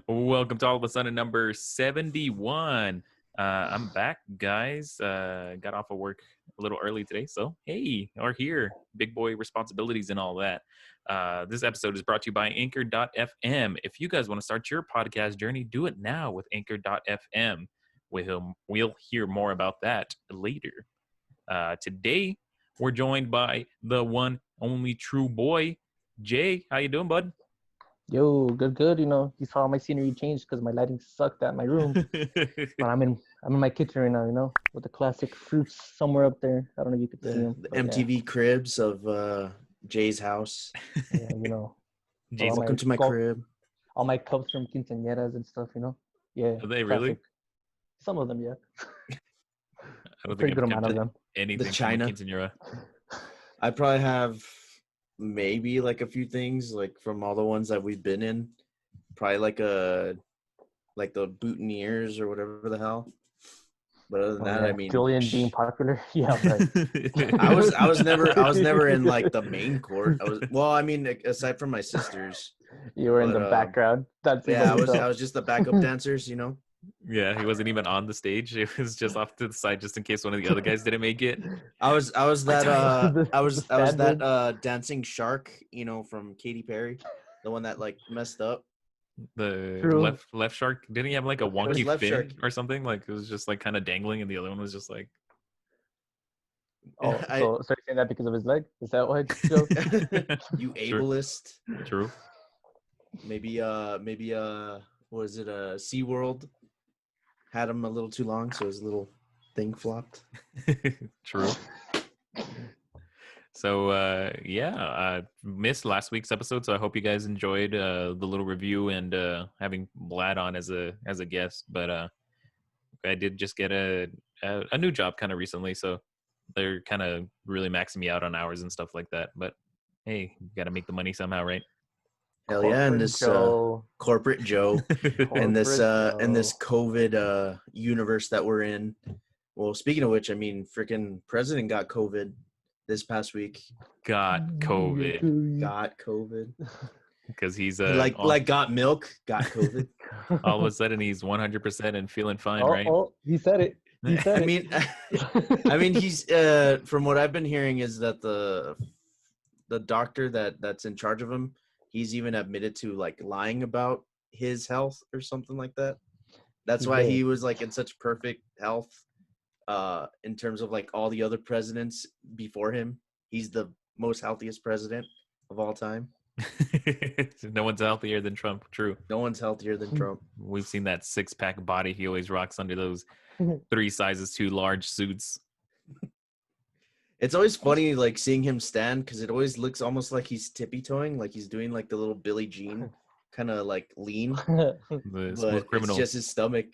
Welcome to All of a Sudden number 71. I'm back, guys. Got off of work a little early today, so hey, we're here. Big boy responsibilities and all that. This episode is brought to you by Anchor.fm. If you guys want to start your podcast journey, do it now with Anchor.fm. We'll hear more about that later. Today, we're joined by the one, only true boy, Jay. How you doing, bud? Yo, good. You know, you saw my scenery change because my lighting sucked at my room. But I'm in my kitchen right now. You know, with the classic fruits somewhere up there. I don't know if you could see them. The MTV cribs of Jay's house. Yeah, you know. Jay's, welcome to my crib. All my cups from quinceañeras and stuff. You know. Yeah. Are they really? Some of them, yeah. I don't Pretty think good I've amount of kept them. anything The China. from a quinceañera. I probably have maybe like a few things like from all the ones that we've been in. Probably like the boutonnieres or whatever the hell. But other than that, yeah. I mean, Julian being popular. Yeah, right. I was never in like the main court. I mean, aside from my sisters. You were in the background. That's I was just the backup dancers, you know. Yeah, he wasn't even on the stage. It was just off to the side, just in case one of the other guys didn't make it. I was that dancing shark, you know, from Katy Perry, the one that like messed up. The left shark, didn't he have like a wonky fin shark. or something? Like it was just like kind of dangling, and the other one was just like. Oh, so you're saying that because of his leg? Is that why, Joe? You ableist. True. Maybe was it SeaWorld had him a little too long, so his little thing flopped. True. So I missed last week's episode, so I hope you guys enjoyed the little review and having Vlad on as a guest. But I did just get a new job kind of recently, so they're kind of really maxing me out on hours and stuff like that. But hey, you got to make the money somehow, right? Hell yeah! And this corporate Joe, in this COVID universe that we're in. Well, speaking of which, I mean, freaking president got COVID this past week. Got COVID. Because he's got milk. Got COVID. All of a sudden, he's 100% and feeling fine, right? Oh, he said it. I mean, he's from what I've been hearing is that the doctor that's in charge of him, he's even admitted to like lying about his health or something like that. That's why he was like in such perfect health in terms of like all the other presidents before him. He's the most healthiest president of all time. No one's healthier than Trump. True. No one's healthier than Trump. We've seen that six-pack body he always rocks under those 3 sizes too large suits. It's always funny, like, seeing him stand, because it always looks almost like he's tippy-toeing, like he's doing, like, the little Billie Jean kind of, like, lean. The but it's just his stomach.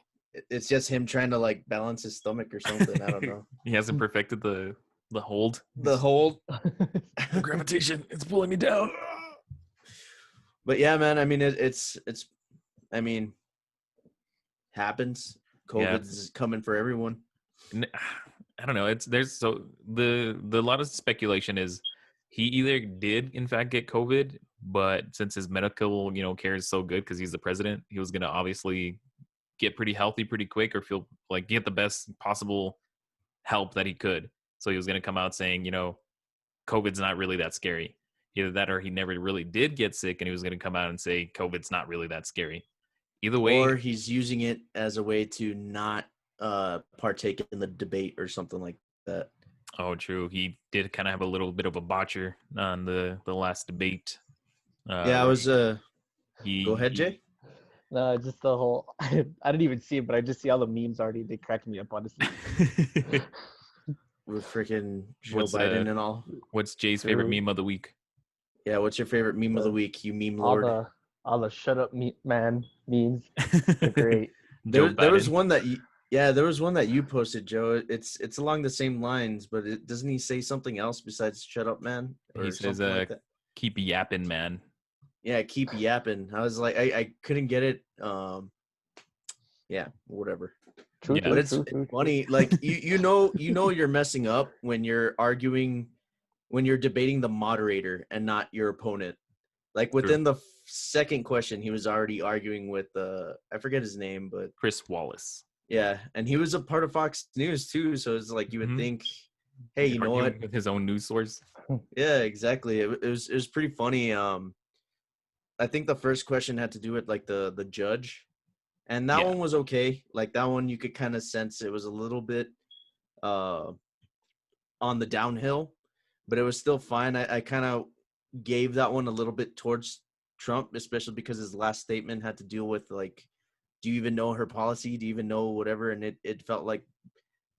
It's just him trying to, like, balance his stomach or something. I don't know. He hasn't perfected the hold. The hold. Gravitation. It's pulling me down. But, yeah, man, I mean, it's happens. COVID's coming for everyone. I don't know. There's the lot of speculation is he either did in fact get COVID, but since his medical care is so good because he's the president, he was gonna obviously get pretty healthy pretty quick or feel like get the best possible help that he could. So he was gonna come out saying COVID's not really that scary. Either that or he never really did get sick and he was gonna come out and say COVID's not really that scary. Either way, or he's using it as a way to not partake in the debate or something like that. Oh, true. He did kind of have a little bit of a botcher on the last debate. I was. Go ahead, Jay. No, just the whole. I didn't even see it, but I just see all the memes already. They cracked me up, honestly. With freaking Joe Biden and all. What's Jay's favorite meme of the week? Yeah, what's your favorite meme of the week? You meme lord. All the shut up man memes. They're great. There was one that you posted, Joe. It's along the same lines, but doesn't he say something else besides "shut up, man"? He says, like "keep yapping, man." Yeah, keep yapping. I was like, I couldn't get it. Yeah, whatever. True, but it's funny. Like you know you're messing up when you're arguing, when you're debating the moderator and not your opponent. Like within the second question, he was already arguing with I forget his name, but Chris Wallace. yeah, and he was a part of Fox News too. So it's like you would think, hey, you know what? With his own news source. Yeah, exactly. It was pretty funny. I think the first question had to do with like the judge, and that one was okay. Like that one, you could kind of sense it was a little bit on the downhill, but it was still fine. I kind of gave that one a little bit towards Trump, especially because his last statement had to deal with like, do you even know her policy? Do you even know whatever? And it felt like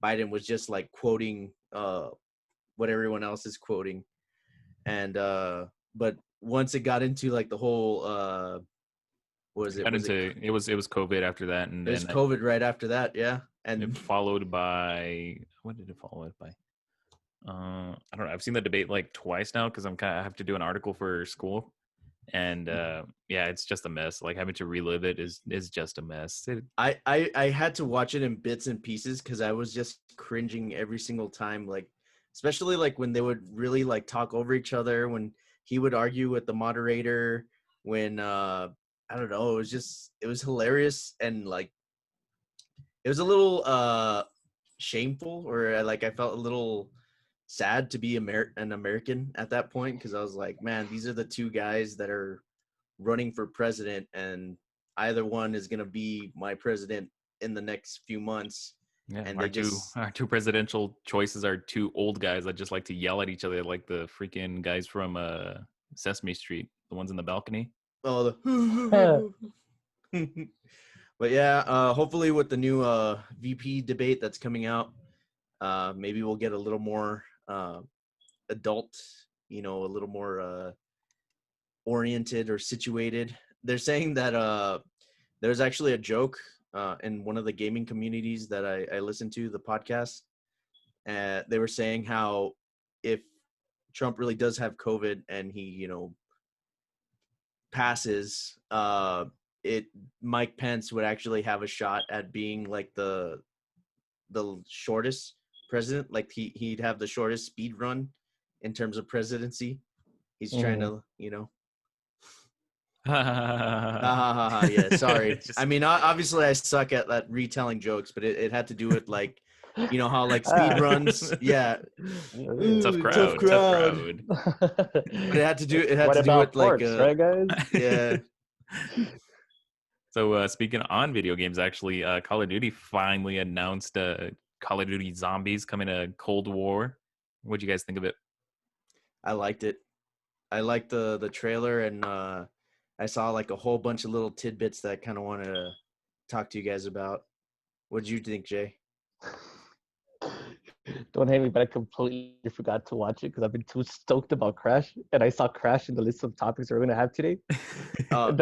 Biden was just like quoting what everyone else is quoting. And but once it got into like the whole what was it? It was COVID after that, and it was then COVID right after that, yeah. And it followed by, what did it follow it by? I don't know. I've seen the debate like twice now because I have to do an article for school, and yeah, it's just a mess. Like having to relive it is just a mess. I had to watch it in bits and pieces because I was just cringing every single time, like especially like when they would really like talk over each other, when he would argue with the moderator, when I don't know, it was hilarious, and like it was a little shameful, or like I felt a little sad to be an American at that point, because I was like, man, these are the two guys that are running for president, and either one is going to be my president in the next few months. Yeah, and our two presidential choices are two old guys that just like to yell at each other, like the freaking guys from Sesame Street, the ones in the balcony. Oh, but yeah, hopefully with the new VP debate that's coming out, maybe we'll get a little more adult, a little more oriented or situated. They're saying that there's actually a joke in one of the gaming communities that I listen to, the podcast. They were saying how if Trump really does have COVID and he, passes, Mike Pence would actually have a shot at being like the shortest president. Like he'd have the shortest speed run in terms of presidency. He's trying to, yeah, sorry. I mean, obviously I suck at that retelling jokes, but it had to do with like, how like speed runs. Yeah. Tough Tough crowd. But it had to do What with about like ports, right, guys? yeah. So speaking on video games, actually, Call of Duty finally announced Call of Duty Zombies coming to Cold War. What'd you guys think of it? I liked it. I liked the trailer, and I saw like a whole bunch of little tidbits that I kind of wanted to talk to you guys about. What did you think, Jay? Don't hate me, but I completely forgot to watch it because I've been too stoked about Crash, and I saw Crash in the list of topics we're going to have today. That's all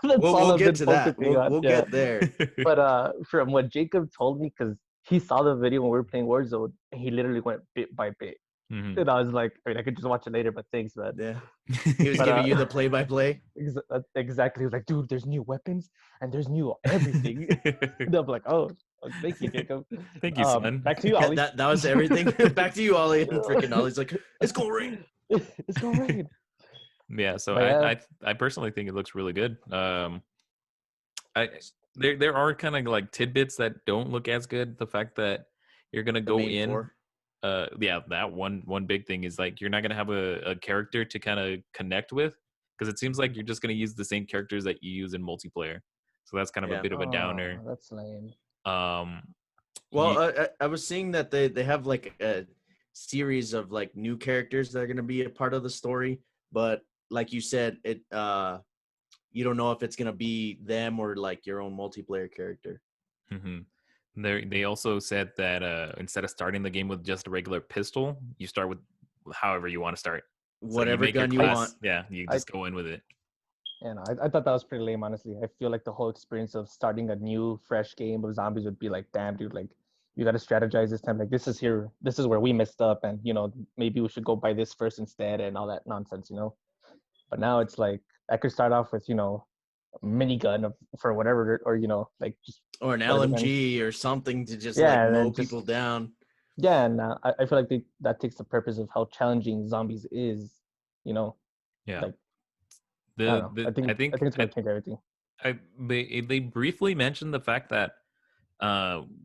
we'll I've get been to that. focusing on. We'll get there. But from what Jacob told me, because he saw the video when we were playing Warzone, and he literally went bit by bit. Mm-hmm. And I was like, I mean, I could just watch it later, but thanks, man. Yeah. He was giving you the play-by-play. Exactly. He was like, dude, there's new weapons and there's new everything. And I'm like, oh, thank you, Jacob. Thank you, son. Back to you, Ollie. that was everything. Back to you, Ollie. And freaking Ollie's like, it's gonna rain. It's gonna rain. Yeah, so But I personally think it looks really good. There are kind of like tidbits that don't look as good. The fact that you're gonna go in, yeah, that one big thing is like you're not gonna have a character to kind of connect with, because it seems like you're just gonna use the same characters that you use in multiplayer. So that's kind of a bit of a downer. That's lame. Well, I was seeing that they have like a series of like new characters that are going to be a part of the story, but like you said, it you don't know if it's going to be them or like your own multiplayer character. Mm-hmm. They also said that instead of starting the game with just a regular pistol, you start with however you want to start. Whatever gun you want. Yeah, you just go in with it. And I thought that was pretty lame, honestly. I feel like the whole experience of starting a new, fresh game of zombies would be like, damn, dude, like you got to strategize this time. Like this is where we messed up, and maybe we should go buy this first instead, and all that nonsense, But now it's like I could start off with a minigun for whatever, or like just or an LMG or something to just like mow people down. Yeah, and I feel like that takes the purpose of how challenging zombies is, Yeah. Like I don't know. the I think it's gonna change everything. they briefly mentioned the fact that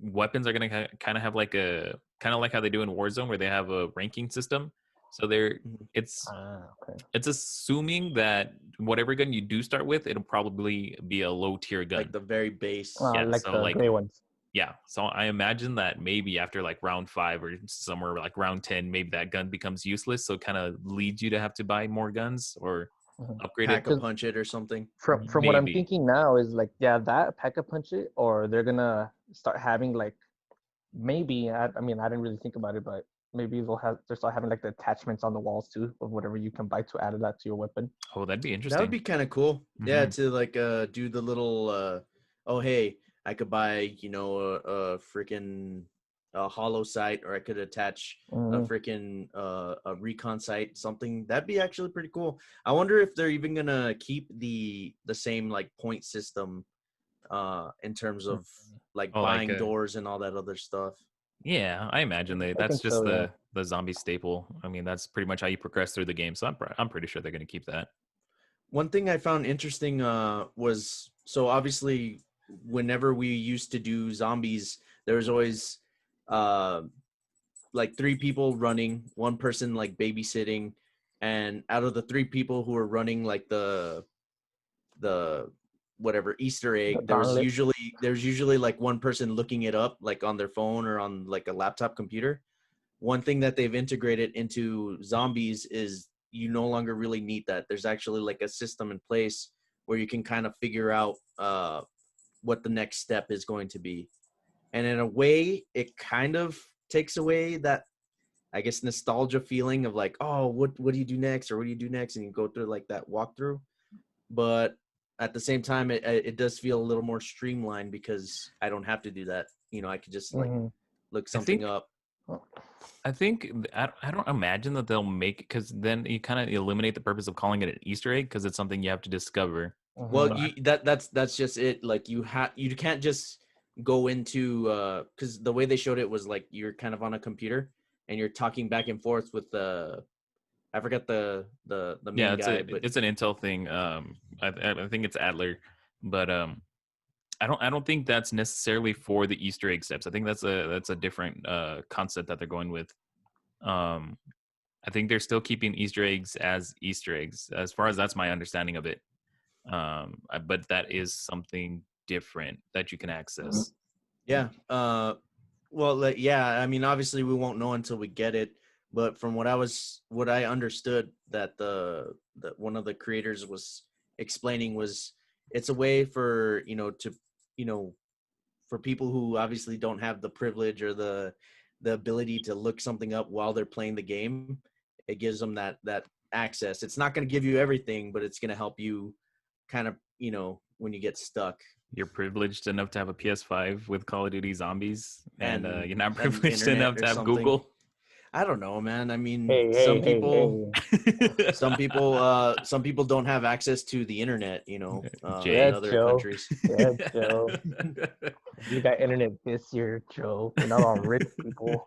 weapons are gonna kind of have like a kind of like how they do in Warzone, where they have a ranking system. So Mhm. it's Okay. it's assuming that whatever gun you do start with, it'll probably be a low tier gun. Like the very base. Yeah, Like so the like gray ones. yeah, so I imagine that maybe after like round 5 or somewhere like round 10, maybe that gun becomes useless. So it kind of leads you to have to buy more guns or Mhm. upgrade it. Pack a punch it or something. From what I'm Maybe. thinking now is like, yeah, that pack a punch it, or they're gonna start having like, maybe I mean I didn't really think about it, but maybe they'll start having like the attachments on the walls too of whatever you can buy to add that to your weapon. Oh, that'd be That interesting. would be kind of cool. Yeah, Mhm. to like do the little oh hey, I could buy, you know, a freaking hollow sight, or I could attach a Mhm. freaking a recon sight, something. That'd be actually pretty cool. I wonder if they're even gonna keep the same like point system in terms of like Oh, like buying doors and all that other stuff. yeah, I imagine I that's think just so, yeah. the zombie staple. I mean, that's pretty much how you progress through the game. So I'm pretty sure they're going to keep that. One thing I found interesting was, so obviously whenever we used to do zombies, there was always uh, like 3 people running, one person like babysitting, and out of the 3 people who were running like the whatever Easter The egg, gauntlet. there's usually like one person looking it up like on their phone or on like a laptop computer. One thing that they've integrated into zombies is you no longer really need that. There's actually like a system in place where you can kind of figure out what the next step is going to be. And in a way, it kind of takes away that, I guess, nostalgia feeling of like, oh, what do you do next, or what do you do next, and you go through like that walkthrough. But at the same time, it does feel a little more streamlined because I don't have to do that. You know, I could just like Mm-hmm. look I something think up. I think I don't imagine that they'll make, because then you kind of eliminate the purpose of calling it an Easter egg, because it's something you have to discover. Well, So that's just it. Like you can't just go into because the way they showed it was like you're kind of on a computer and you're talking back and forth with the, I forgot the yeah, main guy, but it's an Intel thing. I think it's Adler, but I don't think that's necessarily for the Easter egg steps. I think that's a different concept that they're going with. Um, I think they're still keeping Easter eggs as Easter eggs, as far as that's my understanding of it. But that is something different that you can access. yeah. Well, like, yeah. I mean, obviously, we won't know until we get it. But from what I understood that the one of the creators was explaining was, it's a way for to you know for people who obviously don't have the privilege or the ability to look something up while they're playing the game. It gives them that access. It's not going to give you everything, but it's going to help you kind of when you get stuck. You're privileged enough to have a PS5 with Call of Duty Zombies, and and you're not and privileged enough internet or to have something. Google. I don't know, man. I mean, Hey, hey, some hey, people hey. some people don't have access to the internet, in Yeah, Jay. other Joe. countries. Yeah, Joe. You got internet this year, Joe. We're not all rich people.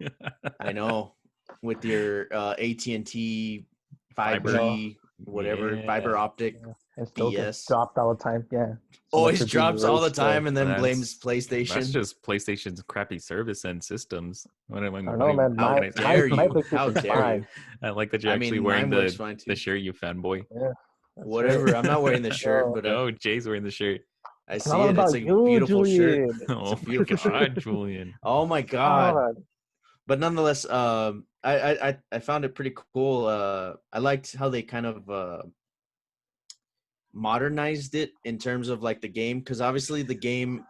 I know, with your AT&T You Fiber. know, 5G whatever fiber Yeah. optic yeah. And still gets BS. dropped all the time. Yeah. So much Always for being drops all the rich, Joe. time and then blames That's PlayStation. just PlayStation's crappy service and systems. I don't know, man. How What can I say? dare My you? How PlayStation's dare you? fine. I like that you're I actually mean, wearing mine works fine the too. shirt, you fanboy. Yeah, that's right. Whatever. I'm not wearing the shirt, No, but No, Jay's wearing the shirt. I it's not see all it. It's about a you, beautiful shirt. Julian. It's a Oh my beautiful shirt. God, Julian. Oh my god. God. But nonetheless, I found it pretty cool. I liked how they kind of modernized it in terms of like the game, because obviously the game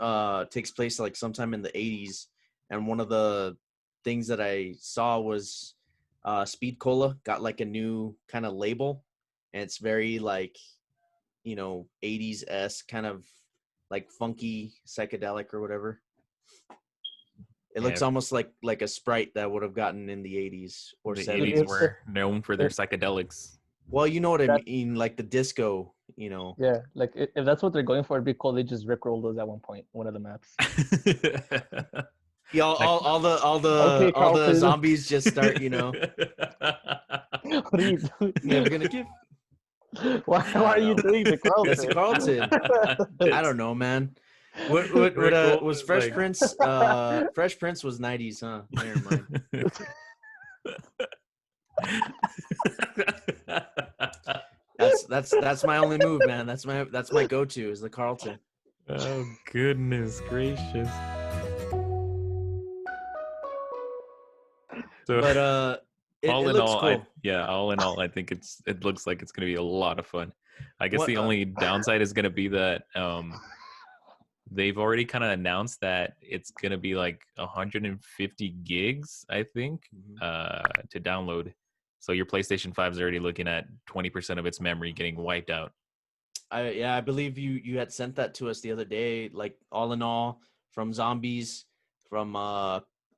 takes place like sometime in the 80s, and one of the things that I saw was Speed Cola got like a new kind of label, and it's very like 80s kind of like funky psychedelic or whatever. It Yeah, looks almost like a Sprite that would have gotten in the 80s or the 80s 70s. It's were known for their it, psychedelics. Well, you know what I that mean, like the disco, yeah. Like if that's what they're going for, it'd be cool. They just rickroll those at one point, one of the maps. Yeah, Like, all the Okay, all the Carlton. zombies just start, What are you doing? never gonna give. Why I are don't you know. doing the It's Carlton? Carlton. I don't know, man. What was Fresh Like- Prince? Fresh Prince was 90s, huh? Never mind. That's my only move, man. That's my go-to is the Carlton. Oh goodness gracious! So But all it in looks all, cool. all in all, I think it looks like it's gonna be a lot of fun. I guess What the only downside is gonna be that they've already kind of announced that it's gonna be like 150 gigs, I think, to download. So your PlayStation 5 is already looking at 20% of its memory getting wiped out. I believe you had sent that to us the other day. Like all in all, from zombies, from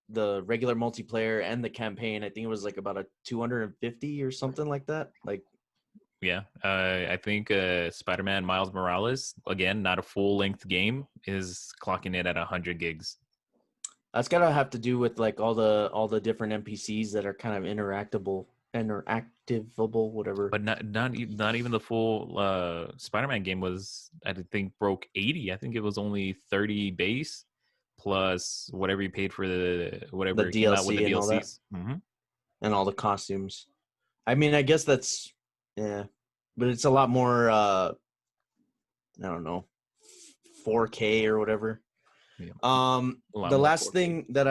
the regular multiplayer and the campaign, I think it was like about a 250 or something like that. Like Yeah, I think Spider-Man Miles Morales, again, not a full-length game, is clocking it at 100 gigs. that's gotta have to do with like all the different NPCs that are kind of interactivable, whatever. But not even the full Spider-Man game was, I think, broke 80. I think it was only 30 base plus whatever you paid for The whatever came out with the DLC and all that, DLCs. and all the costumes. I mean, I guess that's yeah, but it's a lot more. I don't know, 4K or whatever. Yeah, a lot The more last 4K. thing that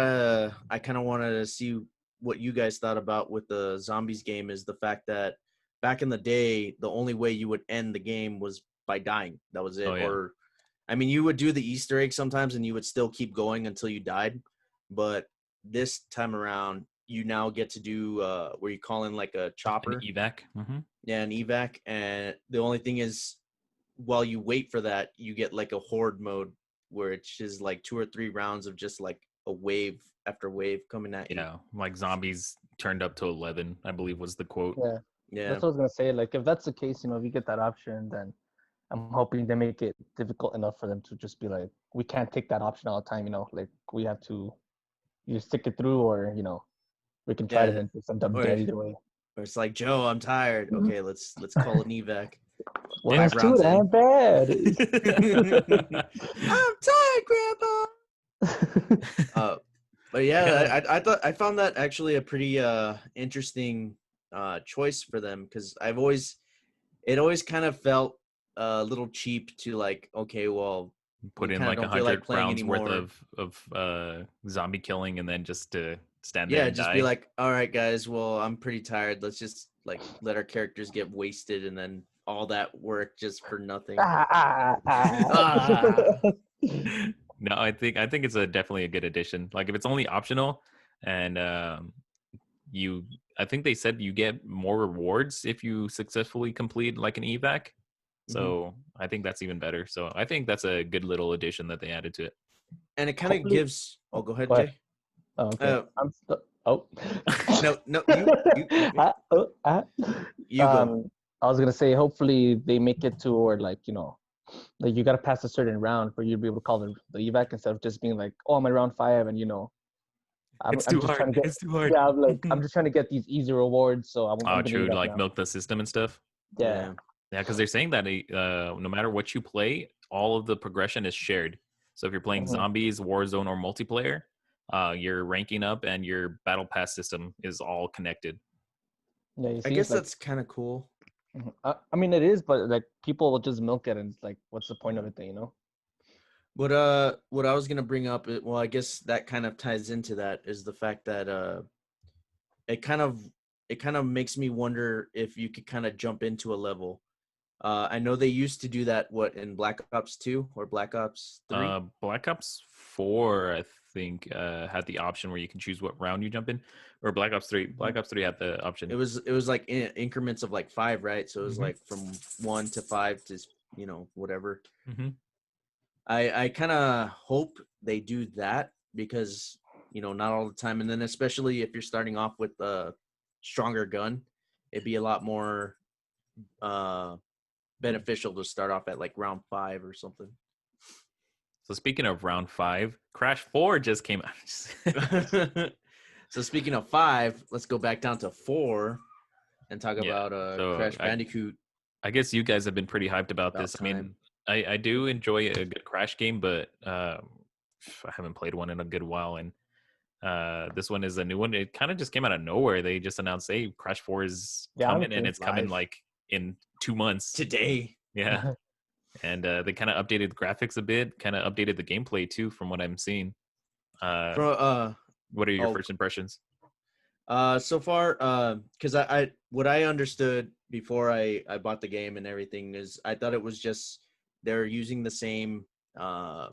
I kind of wanted to see what you guys thought about with the zombies game is the fact that back in the day, the only way you would end the game was by dying. That was it. Oh, yeah. Or, I mean, you would do the Easter egg sometimes, and you would still keep going until you died. But this time around, you now get to do where you call in like a An chopper, evac. yeah, an evac, and the only thing is, while you wait for that, you get like a horde mode where it's just like 2 or 3 rounds of just like a wave after wave coming at you. Yeah, like zombies turned up to 11, I believe was the quote. Yeah, Yeah. that's what I was gonna say. Like, if that's the case, if you get that option, then I'm hoping they make it difficult enough for them to just be like, we can't take that option all the time. Like we have to either stick it through, or we can try it Yeah. and just end up Or, dead either way. or it's like, Joe, I'm tired. Okay, let's call an evac. Well, Five that's too rounds in. damn bad. I'm tired, Grandpa. But yeah, I found that actually a pretty interesting choice for them, because it always kind of felt a little cheap to like, okay, well, Put we in kind of like don't feel like 100 playing rounds worth anymore. of zombie killing and then just to stand there Yeah, and just die. be like, all right, guys, well, I'm pretty tired. Let's just like let our characters get wasted, and then all that work just for nothing. Ah. No, I think it's definitely a good addition. Like if it's only optional, and I think they said you get more rewards if you successfully complete like an evac. So I think that's even better. So I think that's a good little addition that they added to it. And it kind of Hopefully- gives. Oh, go ahead, Go ahead. Jay. Oh, okay. Oh. No, you You go. I was gonna say, hopefully they make it to where like you gotta pass a certain round for you to be able to call the evac, instead of just being like, oh, I'm at round 5, and It's I'm too just hard. trying to get, It's too hard. yeah, I'm just trying to get these easy rewards, so I'm gonna True. evac Like now. milk the system and stuff. Yeah. Yeah, because they're saying that no matter what you play, all of the progression is shared. So if you're playing zombies, Warzone, or multiplayer, your ranking up and your battle pass system is all connected. Yeah, you see, I guess like, that's kind of cool. I mean, it is, but like people will just milk it, and it's like, what's the point of it then, What I was gonna bring up, well, I guess that kind of ties into that, is the fact that it kind of makes me wonder if you could kind of jump into a level. I know they used to do that, in Black Ops 2 or Black Ops 3? Black Ops 4, I think, had the option where you can choose what round you jump in, or Black Ops 3. Black Ops 3 had the option. It was like in increments of like 5, right? So it was like from 1 to 5 to whatever. I kind of hope they do that, because not all the time, and then especially if you're starting off with a stronger gun, it'd be a lot more beneficial to start off at like round 5 or something. So speaking of round 5, Crash 4 just came out. So speaking of 5, let's go back down to 4 and talk about Crash Bandicoot. I guess you guys have been pretty hyped about About this. I mean, time. I do enjoy a good Crash game, but I haven't played one in a good while, and this one is a new one. It kind of just came out of nowhere. They just announced, "Hey, Crash 4 is Yeah, coming, and honestly. it's coming Live like in 2 months." today. Yeah, and they kind of updated the graphics a bit, kind of updated the gameplay too, from what I'm seeing. Uh, From what are your oh first impressions? so far because I what I understood before I bought the game and everything is I thought it was just they're using the same uh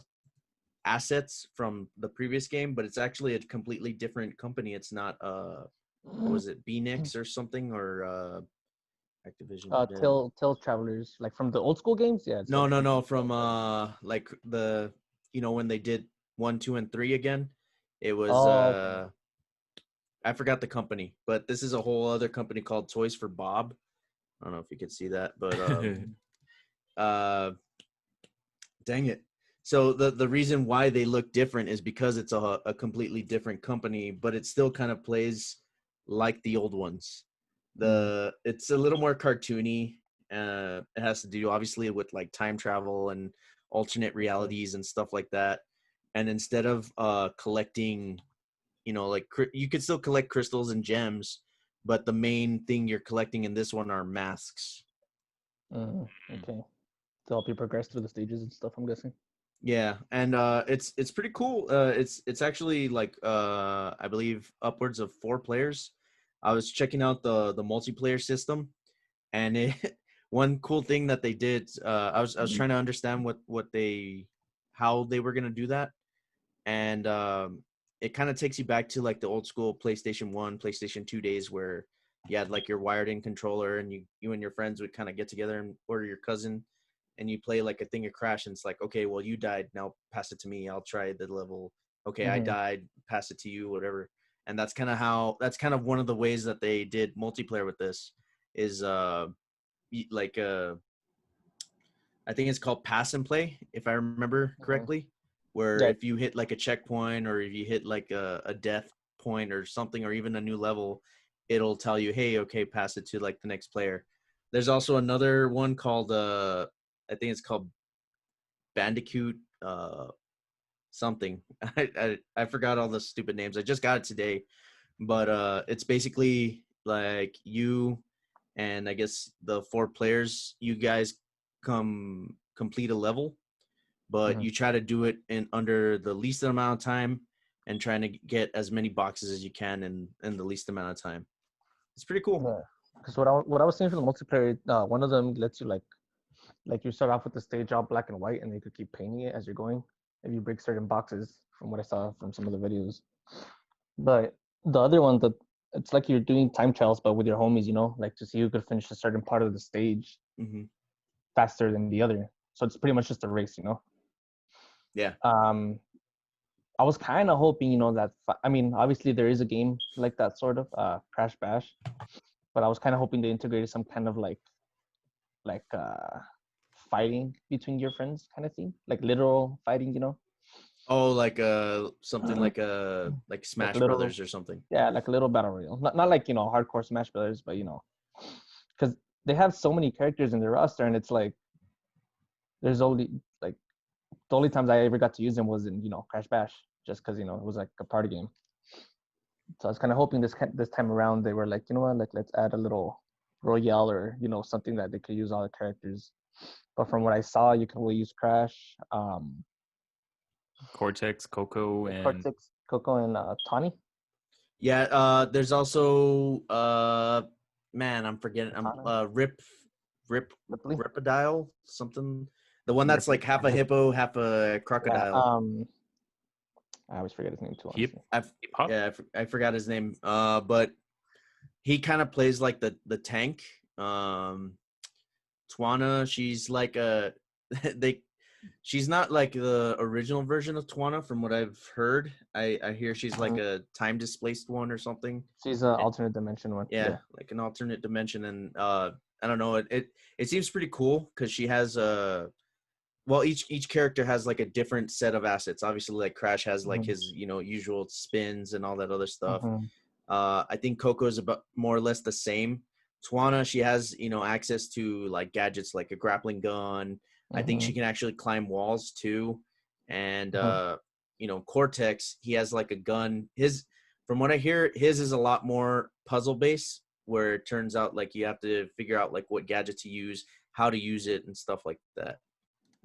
assets from the previous game, but it's actually a completely different company. It's not what was it, Benix or something, or Activision dead. Till Travelers, like from the old school games. Yeah, it's No, no, from no, from like the when they did 1, 2, and 3 again. It was Oh, okay. I forgot the company, but this is a whole other company called Toys for Bob. I don't know if you could see that, but uh dang it. So the reason why they look different is because it's a completely different company, but it still kind of plays like the old ones. It's a little more cartoony. It has to do obviously with like time travel and alternate Okay. realities and stuff like that. And instead of collecting, like you could still collect crystals and gems, but the main thing you're collecting in this one are masks. Okay. To help you progress through the stages and stuff, I'm guessing. Yeah, and it's pretty cool. It's actually like I believe upwards of 4 players. I was checking out the multiplayer system, and one cool thing that they did. I was trying to understand how they were gonna do that, and it kind of takes you back to like the old school PlayStation 1, PlayStation 2 days where you had like your wired in controller, and you and your friends would kind of get together, or your cousin, and you play like a thing of Crash, and it's like, okay, well, you died, now pass it to me, I'll try the level. Okay, I Mm-hmm. died, pass it to you, whatever. And that's kind of one of the ways that they did multiplayer with this is like I think it's called pass and play, if I remember Mm-hmm. correctly, where Yeah. if you hit like a checkpoint, or if you hit like a death point or something, or even a new level, it'll tell you, hey, okay, pass it to like the next player. There's also another one called I think it's called Bandicoot something. I forgot all the stupid names. I just got it today, but it's basically like you and I guess the 4 players, you guys complete a level, but Mm-hmm. you try to do it in under the least amount of time, and trying to get as many boxes as you can in the least amount of time. It's pretty cool. Yeah. Because what I was seeing from the multiplayer, one of them lets you like you start off with the stage all black and white, and then you could keep painting it as you're going if you break certain boxes. From what I saw from some of the videos, but the other one, that it's like you're doing time trials, but with your homies, like to see who could finish a certain part of the stage Hmm. faster than the other. So it's pretty much just a race. Yeah. Um, I was kind of hoping, that I mean, obviously there is a game like that sort of Crash Bash, but I was kind of hoping they integrated some kind of like fighting between your friends kind of thing, like literal fighting. Oh, like something like Like Smash little, Brothers or something. yeah, like a little battle royale. Not like hardcore Smash Brothers, but because they have so many characters in their roster, and it's like there's only like the only times I ever got to use them was in Crash Bash, just because it was like a party game. So I was kind of hoping this time around they were like, you know what, like let's add a little royale, or something that they could use all the characters. But from what I saw, you can only use Crash, Cortex, Coco, and Cortex, Coco, and Tawny. Yeah, there's also man, I'm forgetting. I'm Katana, Rip Ripley, Ripodile something. The one that's Ripley. like half a hippo, half a Yeah. crocodile. I always forget his name too, Hip honestly. Hop. Yeah, I forgot his name. But he kind of plays like the tank. Twana, she's like a they. She's not like the original version of Twana, from what I've heard. I hear she's like Mhm. a time displaced one or something. She's an alternate dimension one. Yeah, Yeah. like an alternate dimension, and I don't know. It seems pretty cool because she has well, each character has like a different set of assets. Obviously, like Crash has like Mm-hmm. his usual spins and all that other stuff. Mm-hmm. I think Coco is about more or less the same. Tawana, she has, access to like gadgets like a grappling gun. I think she can actually climb walls too. And Cortex, he has like a gun. From what I hear, his is a lot more puzzle based, where it turns out like you have to figure out like what gadget to use, how to use it, and stuff like that.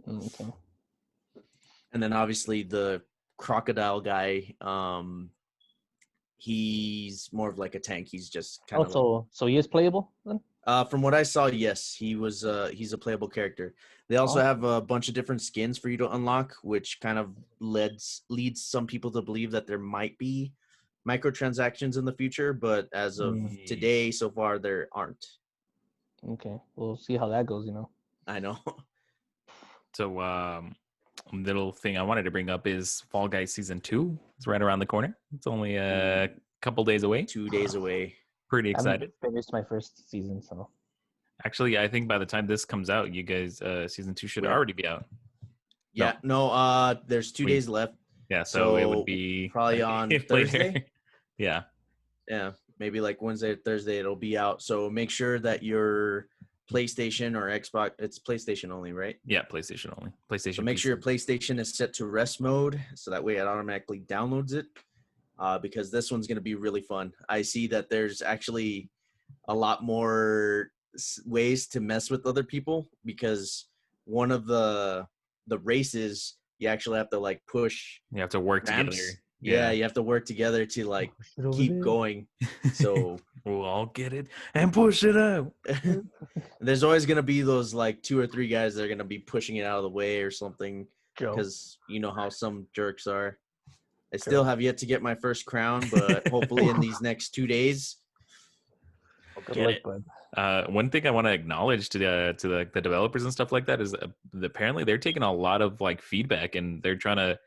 Okay. And then obviously the crocodile guy, he's more of like a tank. He's just kind of so he is playable then? from what I saw, yes, he's a playable character. They also have a bunch of different skins for you to unlock, which kind of leads some people to believe that there might be microtransactions in the future, but as of today, so far there aren't. Okay, we'll see how that goes. I know. So, little thing I wanted to bring up is Fall Guys Season 2. It's right around the corner. It's only a couple days away. 2 days away. Pretty I haven't excited. finished my first season, so. Actually, I think by the time this comes out, you guys, Season 2 should already be out. Yeah, no, there's 2 days left. Yeah, so it would be probably on Thursday. Yeah. Yeah, maybe like Wednesday or Thursday it'll be out. So make sure that your PlayStation or Xbox, it's PlayStation only, right? Yeah, PlayStation only. PlayStation. So make sure your PlayStation is set to rest mode, so that way it automatically downloads it. Because this one's going to be really fun. I see that there's actually a lot more ways to mess with other people, because one of the races you actually have to like push. You have to work ramps. together. Yeah, you have to work together to like keep going. So we'll all get it and push it out. There's always going to be those like 2 or 3 guys that are going to be pushing it out of the way or something, because you know how some jerks are. I still have yet to get my first crown, but hopefully in these next 2 days, I'll get it. One thing I want to acknowledge to the developers and stuff like that is apparently they're taking a lot of like feedback, and they're trying to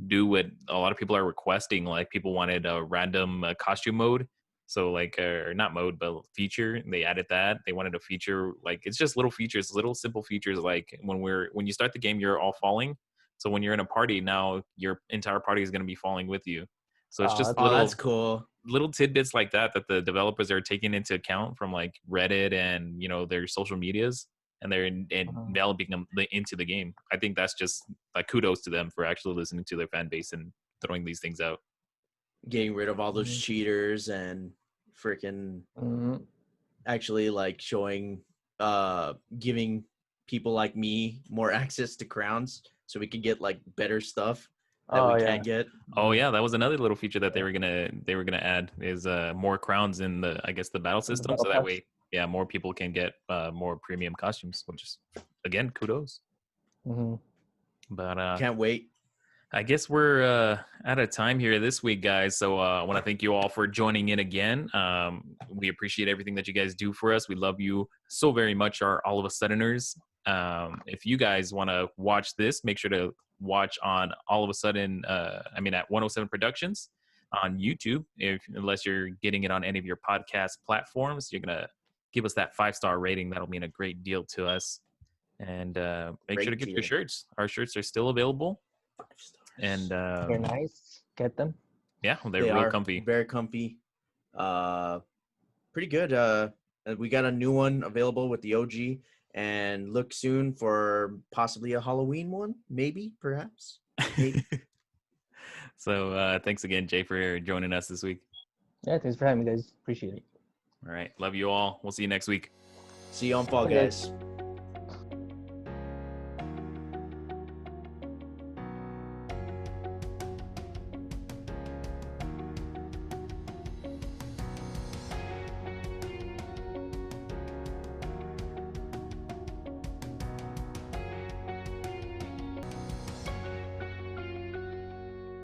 do what a lot of people are requesting. Like people wanted a random costume mode, so like or not mode but feature. They added that. They wanted a feature, like it's just little features, little simple features, like when you start the game you're all falling. So when you're in a party now, your entire party is going to be falling with you. So it's just that's cool. Little tidbits like that the developers are taking into account from like Reddit and their social medias, and they're developing them into the game. I think that's just like kudos to them for actually listening to their fan base and throwing these things out. Getting rid of all those cheaters and freaking actually like showing, giving people like me more access to crowns, so we can get like better stuff that we can't get. Oh yeah, that was another little feature that they were gonna add is more crowns in the battle system, so that way more people can get more premium costumes, which is again kudos. But can't wait. I guess we're out of time here this week, guys. So I want to thank you all for joining in again. We appreciate everything that you guys do for us. We love you so very much, our All of a Suddeners. If you guys want to watch this, make sure to watch on All of a Sudden, at 107 Productions on YouTube. Unless you're getting it on any of your podcast platforms, you're going to give us that 5-star rating. That'll mean a great deal to us. And make sure to get your shirts. Our shirts are still available. 5 stars. And they're nice. Get them. Yeah, they're real comfy. Very comfy. Pretty good. We got a new one available with the OG, and look soon for possibly a Halloween one, maybe, perhaps. Maybe. So thanks again, Jay, for joining us this week. Yeah, thanks for having me, guys. Appreciate it. All right, love you all. We'll see you next week. See you on Fall Guys.